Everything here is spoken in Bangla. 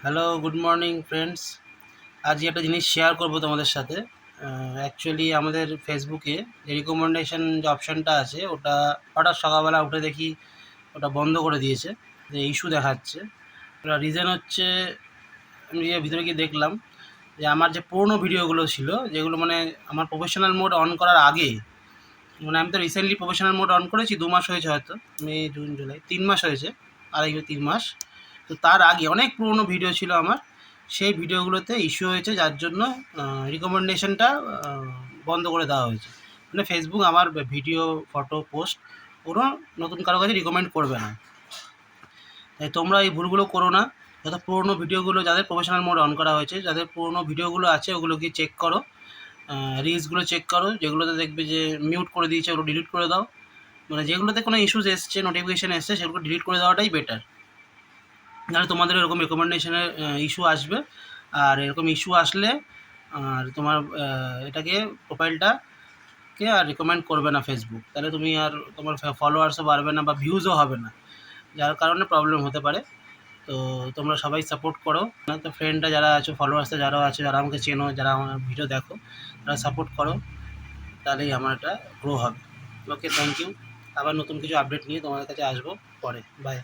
Hello, good morning friends. আজ একটা জিনিস শেয়ার করব তোমাদের সাথে। অ্যাকচুয়ালি আমাদের ফেসবুকে যে রিকমেন্ডেশন যে অপশানটা আছে ওটা হঠাৎ সকালবেলা উঠে দেখি ওটা বন্ধ করে দিয়েছে, যে ইস্যু দেখাচ্ছে। ওটা রিজন হচ্ছে, আমি যে ভিতরে গিয়ে দেখলাম যে আমার যে পুরোনো ভিডিওগুলো ছিল, যেগুলো মানে আমার প্রফেশনাল মোড অন করার আগে, মানে আমি তো রিসেন্টলি প্রফেশনাল মোড অন করেছি, 2 মাস হয়েছে হয়তো, মে জুন জুলাই 3 মাস হয়েছে, 3 মাস। তো তার আগে অনেক পুরনো ভিডিও ছিল আমার, সেই ভিডিওগুলোতে ইস্যু হয়েছে, যার জন্য রিকমেন্ডেশনটা বন্ধ করে দেওয়া হয়েছে। মানে ফেসবুক আমার ভিডিও, ফটো, পোস্ট কোনো নতুন কারো কাছে রিকমেন্ড করবে না। তাই তোমরা এই ভুলগুলো করো না। যত পুরনো ভিডিওগুলো যাদের প্রফেশনাল মোড অন করা হয়েছে, যাদের পুরনো ভিডিওগুলো আছে ওগুলো গিয়ে চেক করো, রিলসগুলো চেক করো, যেগুলোতে দেখবে যে মিউট করে দিয়েছে ওগুলো ডিলিট করে দাও। মানে যেগুলোতে কোনো ইস্যুস এসছে, নোটিফিকেশান এসছে, সেগুলো ডিলিট করে দেওয়াটাই বেটার। নাহলে তোমাদের এরকম রেকমেন্ডেশনের ইস্যু আসবে। আর এরকম ইস্যু আসলে আর তোমার এটাকে, প্রোফাইলটাকে আর রিকমেন্ড করবে না ফেসবুক। তাহলে তুমি আর তোমার ফলোয়ার্সও বাড়বে না বা ভিউজও হবে না, যার কারণে প্রবলেম হতে পারে। তো তোমরা সবাই সাপোর্ট করো। তো ফ্রেন্ডরা যারা আছো, ফলোয়ার্সরা যারা আছে, যারা আমাকে চেনো, যারা আমার ভিডিও দেখো, তারা সাপোর্ট করো, তাহলেই আমার এটা গ্রো হবে। ওকে, থ্যাংক ইউ। আবার নতুন কিছু আপডেট নিয়ে তোমাদের কাছে আসবো পরে। বাই।